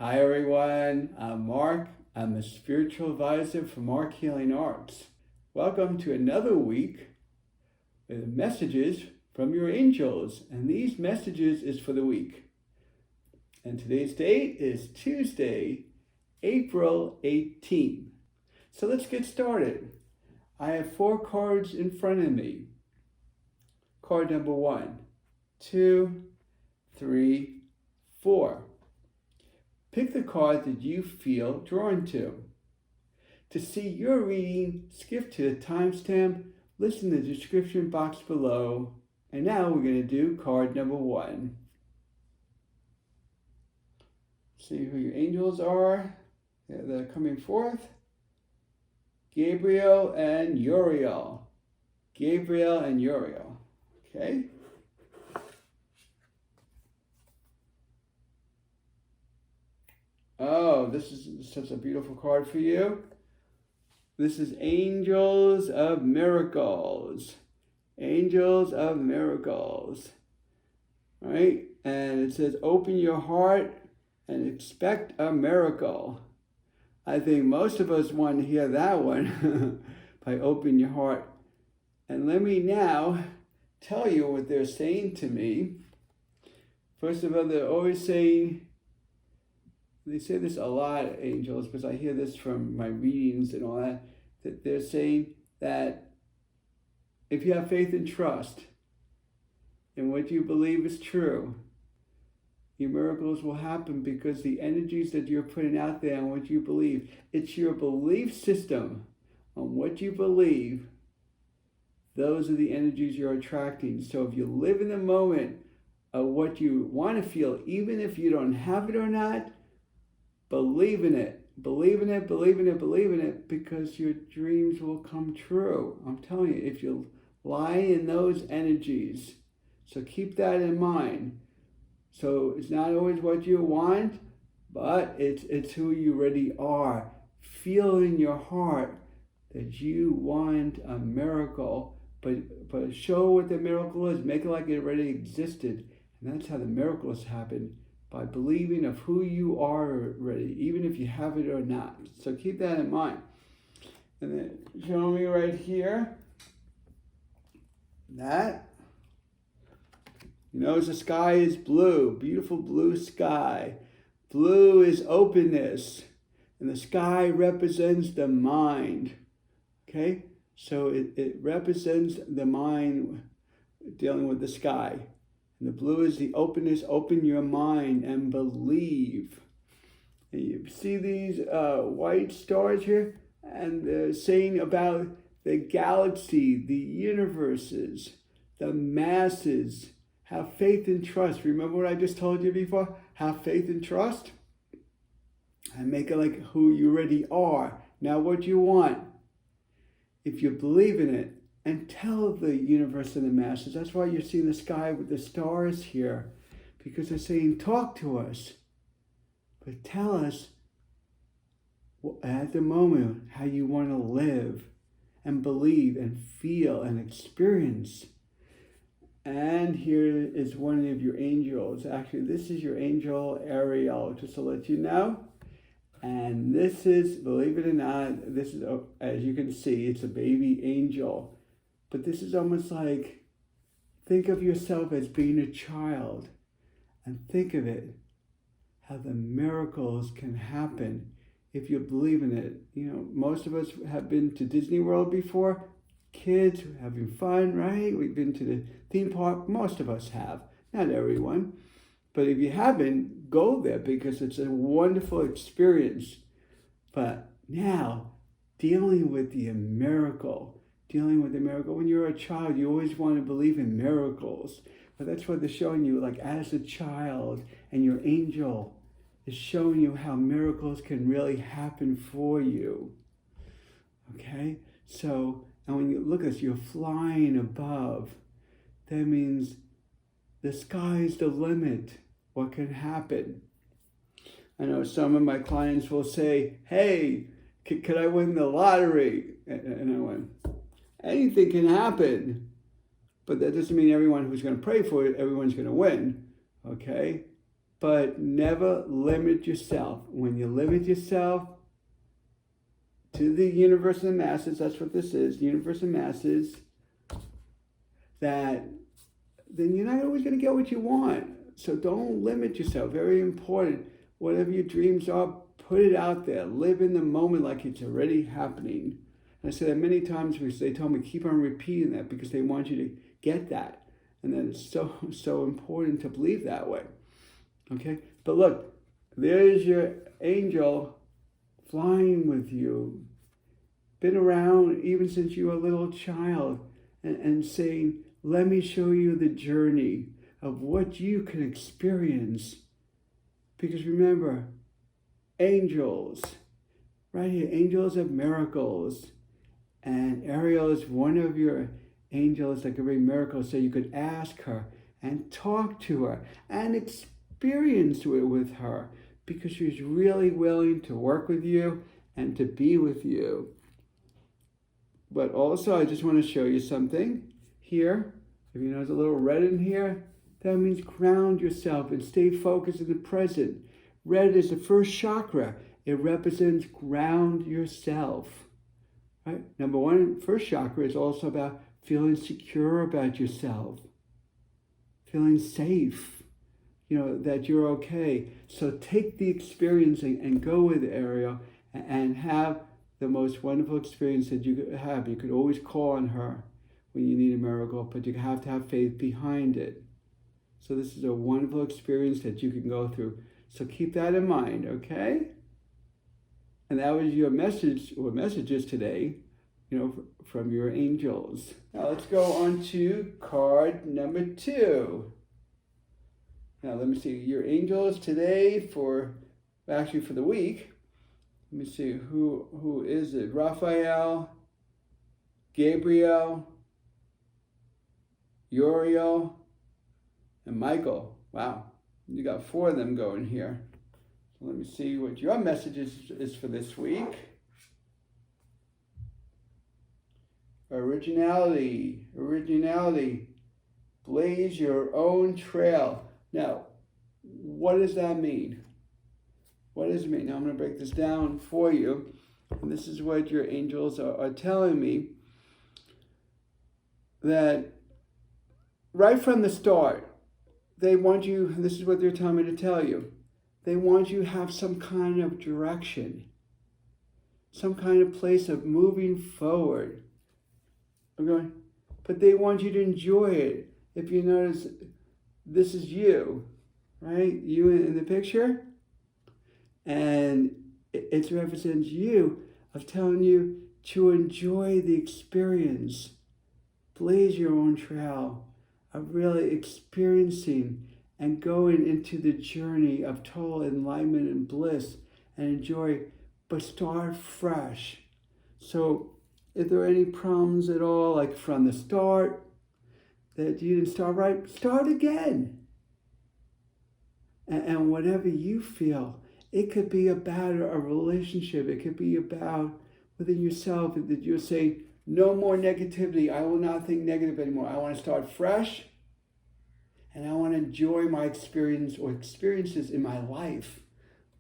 Hi everyone, I'm Mark. I'm a spiritual advisor for Marc Healing Arts. Welcome to another week with messages from your angels, and these messages is for the week. And today's date is Tuesday, April 18th. So let's get started. I have 4 cards in front of me. Card number 1, 2, 3, 4. Pick the card that you feel drawn to. To see your reading, skip to the timestamp, listen to the description box below. And now we're going to do card number 1. See who your angels are that are coming forth. Gabriel and Uriel. Gabriel and Uriel. Okay? Oh, this is such a beautiful card for you. This is Angels of Miracles. Angels of Miracles. All right? And it says, open your heart and expect a miracle. I think most of us want to hear that one by open your heart. And let me now tell you what they're saying to me. First of all, they're always saying, they say this a lot, angels, because I hear this from my readings and all that, that they're saying that if you have faith and trust in what you believe is true, your miracles will happen because the energies that you're putting out there and what you believe, it's your belief system on what you believe. Those are the energies you're attracting. So if you live in the moment of what you want to feel, even if you don't have it or not, believe in it. Believe in it, believe in it, believe in it, because your dreams will come true. I'm telling you, if you lie in those energies. So keep that in mind. So it's not always what you want, but it's who you really are. Feel in your heart that you want a miracle, but show what the miracle is. Make it like it already existed. And that's how the miracles happen, by believing of who you are already, even if you have it or not. So keep that in mind. And then show me right here that, you know, the sky is blue, beautiful blue sky. Blue is openness, and the sky represents the mind. Okay? So it represents the mind dealing with the sky. And the blue is the openness. Open your mind and believe. And you see these white stars here? And they're saying about the galaxy, the universes, the masses. Have faith and trust. Remember what I just told you before? Have faith and trust. And make it like who you already are. Now what you want. If you believe in it, and tell the universe and the masses. That's why you're seeing the sky with the stars here. Because they're saying, talk to us. But tell us at the moment how you want to live and believe and feel and experience. And here is one of your angels. Actually, this is your angel Ariel, just to let you know. And this is, believe it or not, this is, as you can see, it's a baby angel. But this is almost like, think of yourself as being a child and think of it, how the miracles can happen if you believe in it. You know, most of us have been to Disney World before. Kids having fun, right? We've been to the theme park. Most of us have, not everyone. But if you haven't, go there because it's a wonderful experience. But now, dealing with the miracle, when you're a child, you always want to believe in miracles. But that's what they're showing you, like as a child, and your angel is showing you how miracles can really happen for you. Okay? So, and when you look at this, you're flying above. That means the sky's the limit. What can happen? I know some of my clients will say, hey, could I win the lottery? And I went, anything can happen, but that doesn't mean everyone who's going to pray for it, everyone's going to win, okay? but never limit yourself. When you limit yourself to the universe and masses, that's what this is, universe and masses, then you're not always going to get what you want. So don't limit yourself. Very important. Whatever your dreams are, put it out there. Live in the moment like it's already happening. And I say that many times because they told me keep on repeating that because they want you to get that. And then it's so important to believe that way. Okay? But look, there's your angel flying with you. Been around even since you were a little child and saying, let me show you the journey of what you can experience. Because remember, angels, right here, angels of miracles. And Ariel is one of your angels that can bring miracles. So you could ask her and talk to her and experience it with her because she's really willing to work with you and to be with you. But also, I just want to show you something here. If you notice a little red in here, that means ground yourself and stay focused in the present. Red is the first chakra. It represents ground yourself. Right? Number one, first chakra is also about feeling secure about yourself, feeling safe, that you're okay. So take the experience and go with Ariel and have the most wonderful experience that you could have. You could always call on her when you need a miracle, but you have to have faith behind it. So this is a wonderful experience that you can go through. So keep that in mind, okay? And that was your message or messages today, from your angels. Now let's go on to card number 2. Now let me see, your angels today for the week. Let me see, who is it? Raphael, Gabriel, Uriel, and Michael. Wow, you got 4 of them going here. So let me see what your message is for this week. Originality. Blaze your own trail. Now, what does that mean? What does it mean? Now I'm going to break this down for you. And this is what your angels are telling me. That right from the start, they want you, and this is what they're telling me to tell you, they want you to have some kind of direction, some kind of place of moving forward. Okay? But they want you to enjoy it. If you notice, this is you, right? You in the picture. And it represents you of telling you to enjoy the experience. Blaze your own trail of really experiencing and going into the journey of total enlightenment and bliss and enjoy, but start fresh. So if there are any problems at all, like from the start, that you didn't start right, start again. And whatever you feel, it could be about a relationship. It could be about within yourself that you're saying, no more negativity. I will not think negative anymore. I want to start fresh. And I want to enjoy my experience or experiences in my life.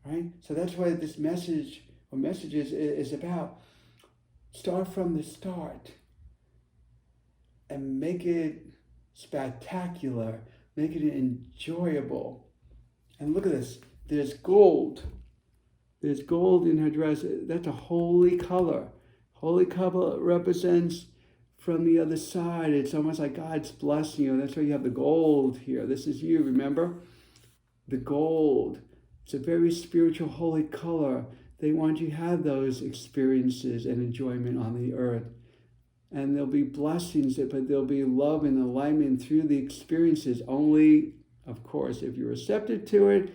Right? So that's why this message or messages is about. Start from the start. And make it spectacular. Make it enjoyable. And look at this. There's gold. There's gold in her dress. That's a holy color. Holy color represents from the other side. It's almost like God's blessing you. That's why you have the gold here. This is you, remember? The gold. It's a very spiritual, holy color. They want you to have those experiences and enjoyment on the earth. And there'll be blessings, but there'll be love and alignment through the experiences. Only, of course, if you're receptive to it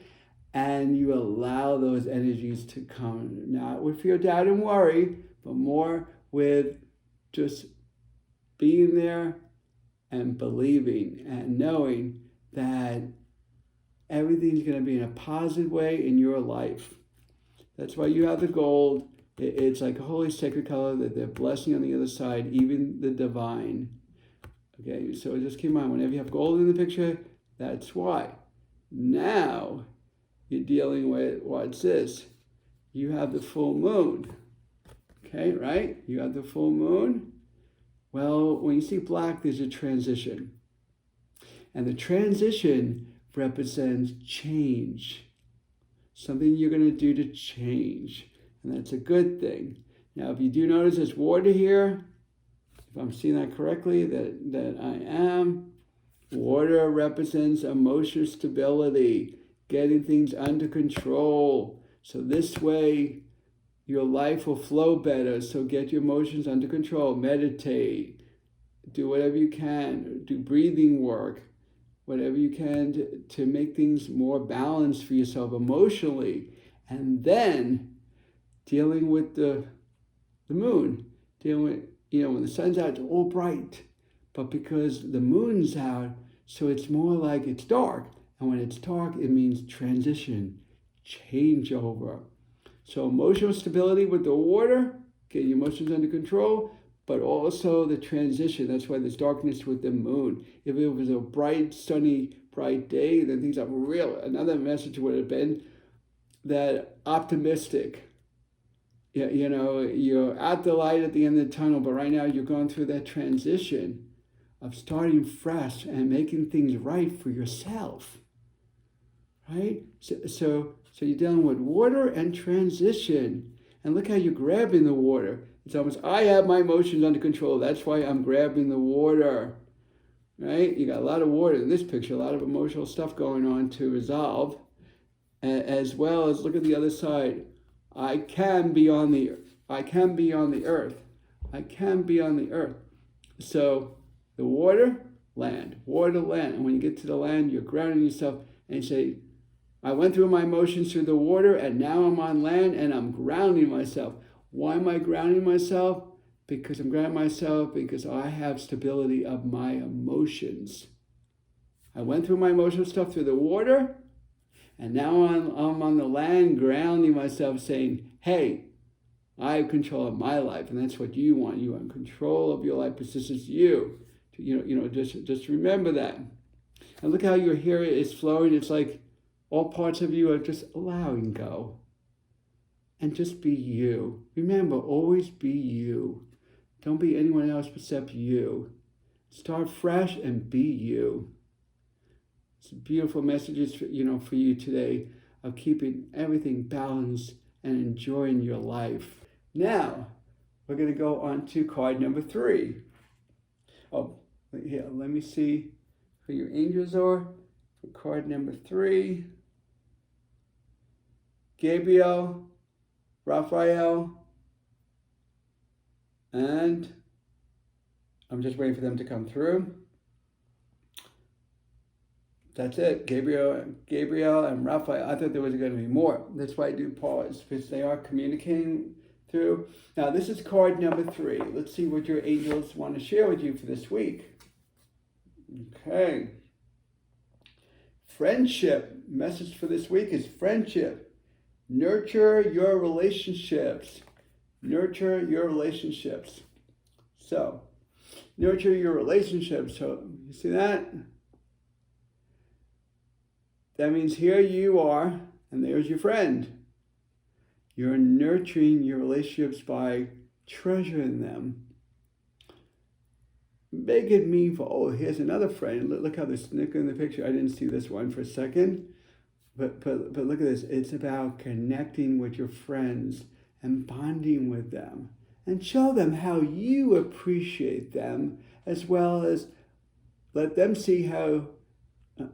and you allow those energies to come. Not with fear, doubt, and worry, but more with just being there and believing and knowing that everything's going to be in a positive way in your life. That's why you have the gold. It's like a holy sacred color that they're blessing on the other side, even the divine. Okay, so just keep in mind, whenever you have gold in the picture, that's why. Now, you're dealing with, what's this? You have the full moon. Okay, right? You have the full moon. Well, when you see black, there's a transition. And the transition represents change. Something you're going to do to change. And that's a good thing. Now, if you do notice there's water here, if I'm seeing that correctly, that I am, water represents emotional stability, getting things under control. So this way, your life will flow better. So get your emotions under control. Meditate. Do whatever you can. Do breathing work. Whatever you can to make things more balanced for yourself emotionally. And then dealing with the moon. Dealing with, when the sun's out, it's all bright. But because the moon's out, so it's more like it's dark. And when it's dark, it means transition, changeover. So emotional stability with the water, get your emotions under control, but also the transition. That's why there's darkness with the moon. If it was a bright, sunny, bright day, then things are real. Another message would have been that optimistic. You're at the light at the end of the tunnel, but right now you're going through that transition of starting fresh and making things right for yourself. Right? So you're dealing with water and transition. And look how you're grabbing the water. It's almost, I have my emotions under control. That's why I'm grabbing the water. Right? You got a lot of water in this picture, a lot of emotional stuff going on to resolve. As well as, look at the other side. I can be on the earth. I can be on the earth. So the water, land. Water, land. And when you get to the land, you're grounding yourself and you say, I went through my emotions through the water and now I'm on land and I'm grounding myself. Why am I grounding myself? Because I'm grounding myself because I have stability of my emotions. I went through my emotional stuff through the water and now I'm on the land grounding myself saying, hey, I have control of my life. And that's what you want. You want control of your life because this is you. Just remember that. And look how your hair is flowing. It's like all parts of you are just allowing go. And just be you. Remember, always be you. Don't be anyone else except you. Start fresh and be you. It's beautiful messages for you today of keeping everything balanced and enjoying your life. Now, we're going to go on to card number 3. Oh, here, let me see who your angels are. For card number 3, Gabriel, Raphael, and I'm just waiting for them to come through. That's it, Gabriel and Raphael. I thought there was going to be more. That's why I do pause, because they are communicating through. Now, this is card number 3. Let's see what your angels want to share with you for this week. Okay. Friendship. Message for this week is friendship. Nurture your relationships. Nurture your relationships. So, nurture your relationships. So, you see that? That means here you are, and there's your friend. You're nurturing your relationships by treasuring them. Make it meaningful. Oh, here's another friend. Look how there's Nick in the picture. I didn't see this one for a second. But look at this. It's about connecting with your friends and bonding with them. And show them how you appreciate them, as well as let them see how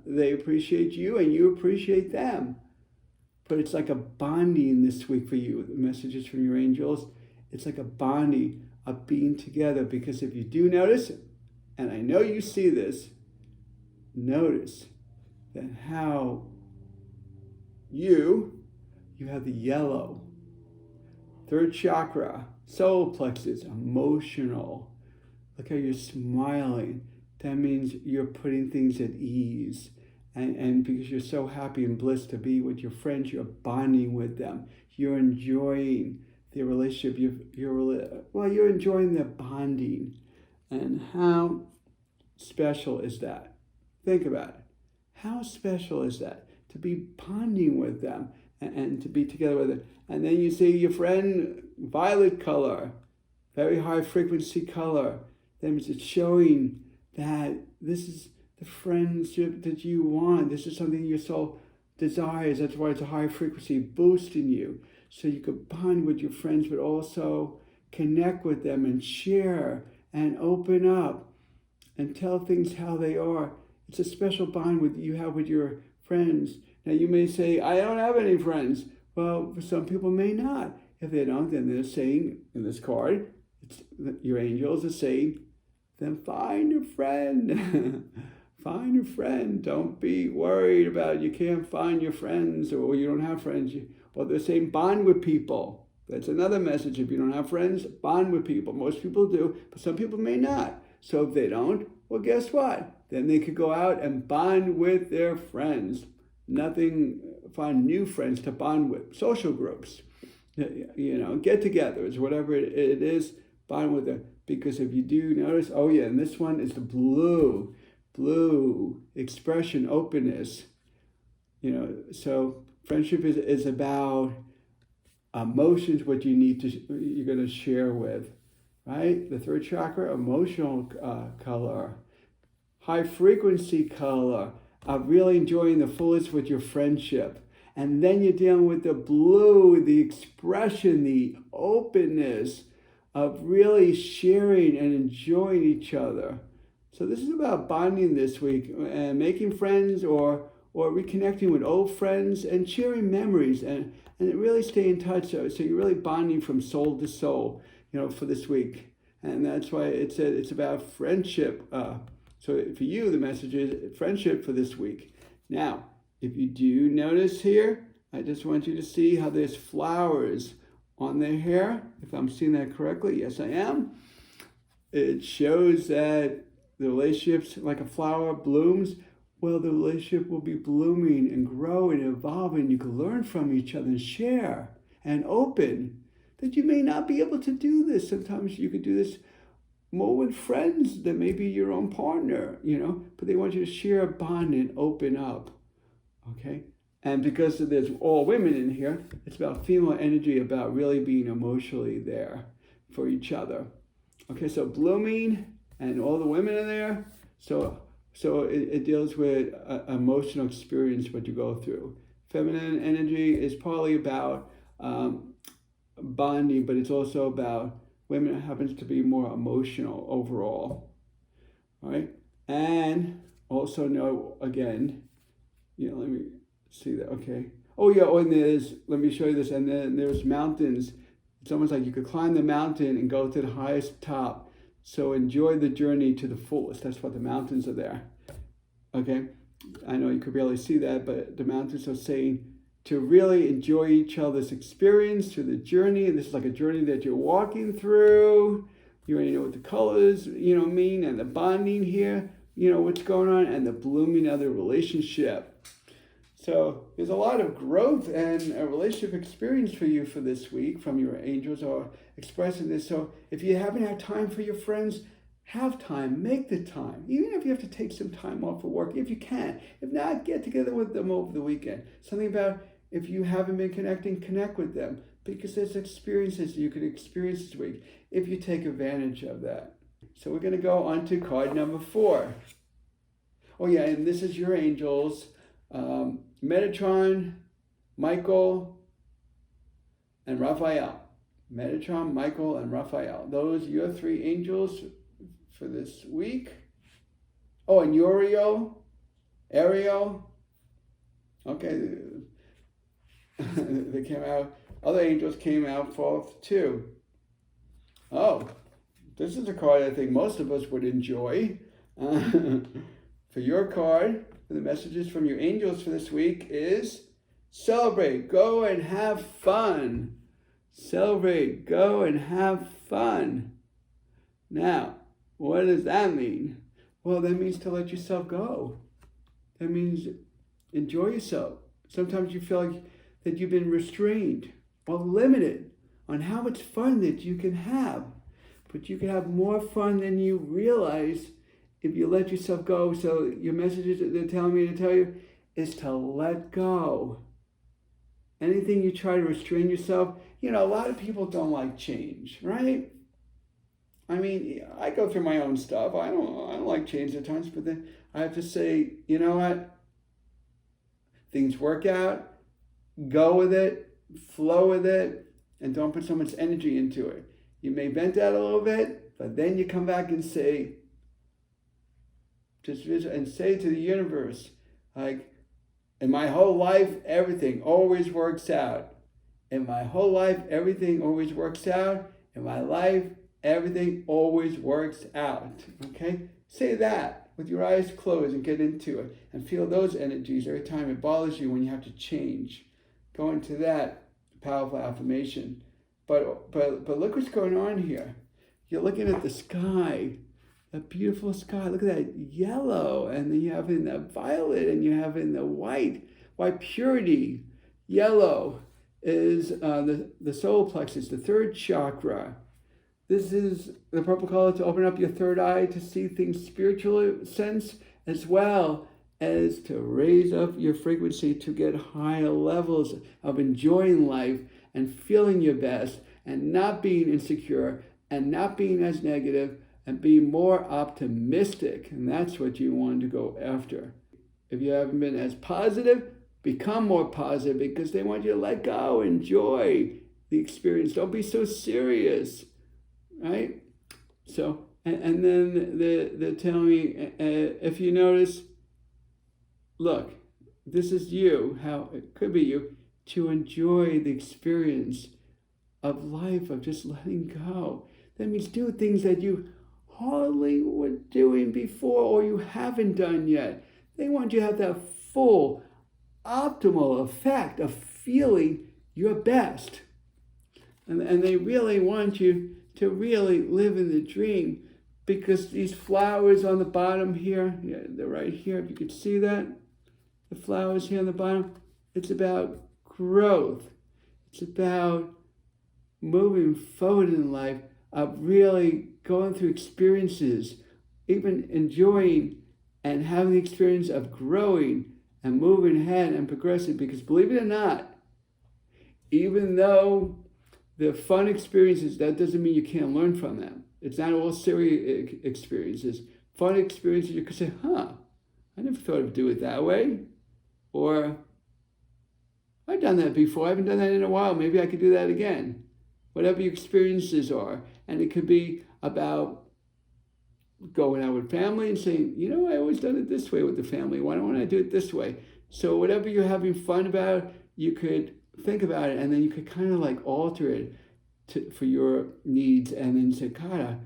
they appreciate you and you appreciate them. But it's like a bonding this week for you. The messages from your angels. It's like a bonding of being together. Because if you do notice, and I know you see this, notice that how you have the yellow. 3rd chakra, solar plexus, emotional. Look how you're smiling. That means you're putting things at ease. And because you're so happy and blessed to be with your friends, you're bonding with them. You're enjoying their relationship. You're enjoying their bonding. And how special is that? Think about it. How special is that? to be bonding with them and to be together with them. And then you see your friend, violet color, very high frequency color. That means it's showing that this is the friendship that you want. This is something your soul desires. That's why it's a high frequency, boosting you. So you could bond with your friends, but also connect with them and share and open up and tell things how they are. It's a special bond you have with your friends. Now you may say, I don't have any friends. Well, some people may not. If they don't, then they're saying in this card, your angels are saying, then find a friend. Find a friend. Don't be worried about you can't find your friends or you don't have friends. Or they're saying bond with people. That's another message. If you don't have friends, bond with people. Most people do, but some people may not. So if they don't, well, guess what? Then they could go out and bond with their friends. Find new friends to bond with. Social groups, get-togethers, whatever it is, bond with them. Because if you do notice, and this one is the blue expression, openness. So friendship is about emotions, what you're going to share with, right? The third chakra, emotional color, high frequency color, really enjoying the fullest with your friendship. And then you're dealing with the blue, the expression, the openness of really sharing and enjoying each other. So this is about bonding this week and making friends or reconnecting with old friends and sharing memories and really stay in touch. So you're really bonding from soul to soul, for this week. And that's why it's about friendship. So for you, the message is friendship for this week. Now, if you do notice here, I just want you to see how there's flowers on their hair. If I'm seeing that correctly, yes, I am. It shows that the relationship's like a flower blooms. Well, the relationship will be blooming and growing and evolving. You can learn from each other and share and open. That you may not be able to do this. Sometimes you could do this more with friends than maybe your own partner, but they want you to share a bond and open up, okay? And because there's all women in here, it's about female energy, about really being emotionally there for each other. Okay, so blooming and all the women in there, so it deals with emotional experience, what you go through. Feminine energy is probably about bonding, but it's also about women happens to be more emotional overall, all right? And also know, again, let me see that, okay. And let me show you this, and then there's mountains. It's almost like you could climb the mountain and go to the highest top. So enjoy the journey to the fullest. That's what the mountains are there, okay? I know you could barely see that, but the mountains are saying to really enjoy each other's experience through the journey. This is like a journey that you're walking through. You already know what the colors, mean, and the bonding here, what's going on, and the blooming of the relationship. So there's a lot of growth and a relationship experience for you for this week from your angels are expressing this. So if you haven't had time for your friends, have time, make the time. Even if you have to take some time off of work, if you can. If not, get together with them over the weekend. Something about if you haven't been connecting, connect with them. Because there's experiences you can experience this week if you take advantage of that. So we're going to go on to card number 4. And this is your angels. Metatron, Michael, and Raphael. Metatron, Michael, and Raphael. Those are your 3 angels for this week. And Uriel, Ariel. Okay, they came out. Other angels came out forth too. This is a card I think most of us would enjoy. For your card, for the messages from your angels for this week is celebrate, go and have fun. Celebrate, go and have fun. Now, what does that mean? Well, that means to let yourself go. That means enjoy yourself. Sometimes you feel like that you've been restrained or limited on how much fun that you can have. But you can have more fun than you realize if you let yourself go. So your messages that they're telling me to tell you is to let go. Anything you try to restrain yourself, a lot of people don't like change, right? I mean, I go through my own stuff. I don't like change at times, but then I have to say, you know what? Things work out, go with it, flow with it, and don't put so much energy into it. You may vent out a little bit, but then you come back and say, say to the universe, like, in my whole life, everything always works out. In my whole life, everything always works out. In my life, everything always works out. Okay? Say that with your eyes closed and get into it. And feel those energies every time it bothers you when you have to change. Go into that powerful affirmation. But look what's going on here. You're looking at the sky. A beautiful sky. Look at that yellow, and then you have in the violet, and you have in the white purity. Yellow is the solar plexus, the third chakra. This is the purple color to open up your third eye to see things spiritual sense, as well as to raise up your frequency to get higher levels of enjoying life and feeling your best and not being insecure and not being as negative, and be more optimistic. And that's what you want to go after. If you haven't been as positive, become more positive, because they want you to let go, enjoy the experience. Don't be so serious, right? So, and then they're telling me, if you notice, look, this is you, how it could be you, to enjoy the experience of life, of just letting go. That means do things that you hardly were doing before, or you haven't done yet. They want you to have that full, optimal effect of feeling your best. And they really want you to really live in the dream, because these flowers on the bottom here, yeah, they're right here, if you could see that, the flowers here on the bottom, it's about growth. It's about moving forward in life, of really going through experiences, even enjoying and having the experience of growing and moving ahead and progressing. Because believe it or not, even though they're fun experiences, that doesn't mean you can't learn from them. It's not all serious experiences. Fun experiences, you could say, I never thought of doing it that way. Or, I've done that before, I haven't done that in a while, maybe I could do that again. Whatever your experiences are. And it could be about going out with family and saying, I always done it this way with the family. Why don't I do it this way? So whatever you're having fun about, you could think about it, and then you could kind of like alter it for your needs, and then say, God,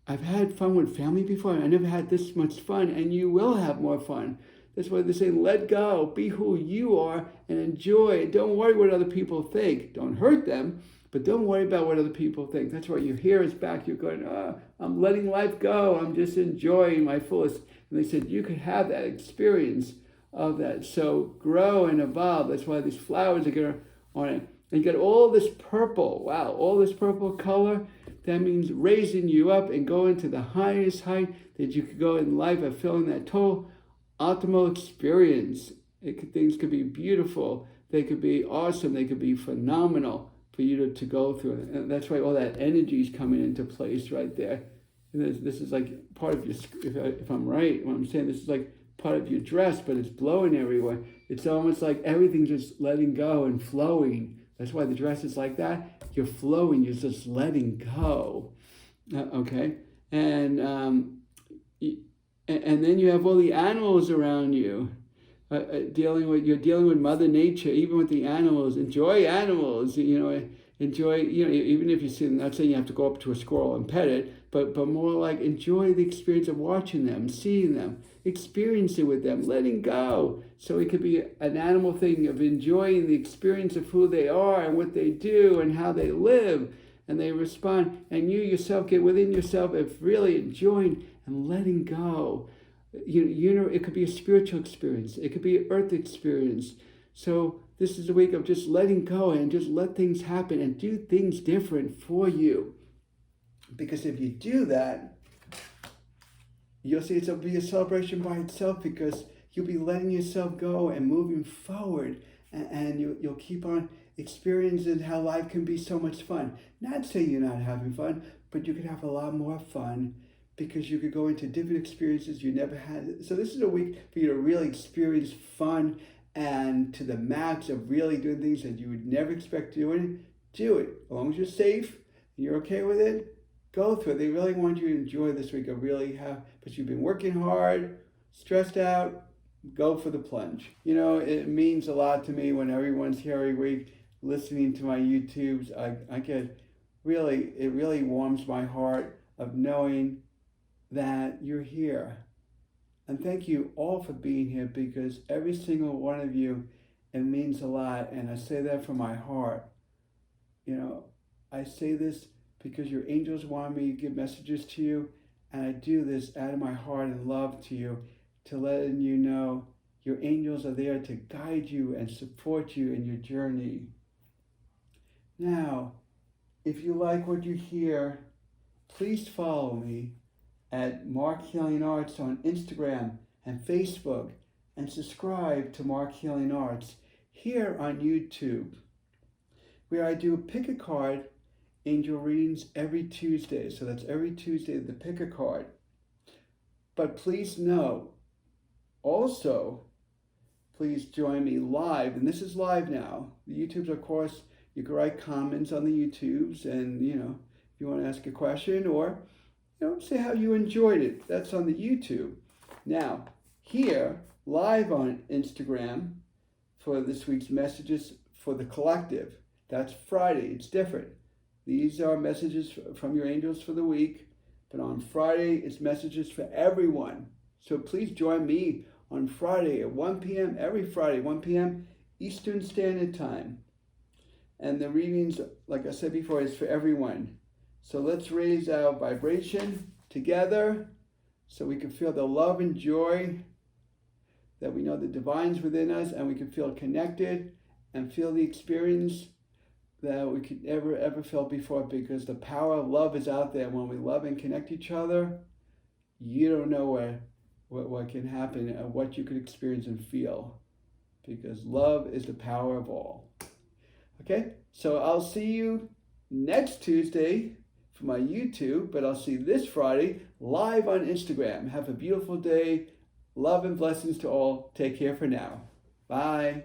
I've had fun with family before, and I never had this much fun, and you will have more fun. That's why they say, let go, be who you are, and enjoy. Don't worry what other people think. Don't hurt them, but don't worry about what other people think. That's why your hair is back. You're going, I'm letting life go. I'm just enjoying my fullest. And they said, you could have that experience of that. So grow and evolve. That's why these flowers are going on it. And you get all this purple. Wow, all this purple color. That means raising you up and going to the highest height that you could go in life of feeling that total optimal experience. Things could be beautiful. They could be awesome. They could be phenomenal for you to go through. And that's why all that energy is coming into place right there. And this is like part of your, if I'm right, what I'm saying, this is like part of your dress, but it's blowing everywhere. It's almost like everything's just letting go and flowing. That's why the dress is like that. You're flowing, you're just letting go. Okay? And then you have all the animals around you. You're dealing with Mother Nature, even with the animals. Enjoy animals, enjoy, even if you see them, not saying you have to go up to a squirrel and pet it, but more like enjoy the experience of watching them, seeing them, experiencing with them, letting go. So it could be an animal thing of enjoying the experience of who they are and what they do and how they live and they respond. And you yourself get within yourself of really enjoying and letting go. It could be a spiritual experience. It could be an earth experience. So this is a week of just letting go and just let things happen and do things different for you. Because if you do that, you'll see it'll be a celebration by itself, because you'll be letting yourself go and moving forward, and you'll keep on experiencing how life can be so much fun. Not saying you're not having fun, but you could have a lot more fun because you could go into different experiences you never had. So this is a week for you to really experience fun and to the max of really doing things that you would never expect doing. Do it. As long as you're safe and you're okay with it, go through it. They really want you to enjoy this week. But you've been working hard, stressed out, go for the plunge. You know, it means a lot to me when everyone's here every week listening to my YouTubes. It really warms my heart of knowing that you're here. And thank you all for being here, because every single one of you, it means a lot. And I say that from my heart. You know, I say this because your angels want me to give messages to you. And I do this out of my heart and love to you, to letting you know your angels are there to guide you and support you in your journey. Now, if you like what you hear, please follow me at Marc Healing Arts on Instagram and Facebook, and subscribe to Marc Healing Arts here on YouTube, where I do pick a card angel readings every Tuesday. So that's every Tuesday, the pick a card. But please know, also, please join me live, and this is live now. The YouTubes, of course, you can write comments on the YouTubes, and if you want to ask a question or say how you enjoyed it. That's on the YouTube. Now, here, live on Instagram for this week's messages for the collective. That's Friday. It's different. These are messages from your angels for the week. But on Friday, it's messages for everyone. So please join me on Friday at 1 p.m. Every Friday, 1 p.m. Eastern Standard Time. And the readings, like I said before, is for everyone. So let's raise our vibration together so we can feel the love and joy that we know the divine's within us, and we can feel connected and feel the experience that we could ever felt before, because the power of love is out there. When we love and connect each other, you don't know what can happen and what you could experience and feel, because love is the power of all. Okay, so I'll see you next Tuesday for my YouTube, but I'll see you this Friday live on Instagram. Have a beautiful day. Love and blessings to all. Take care for now. Bye.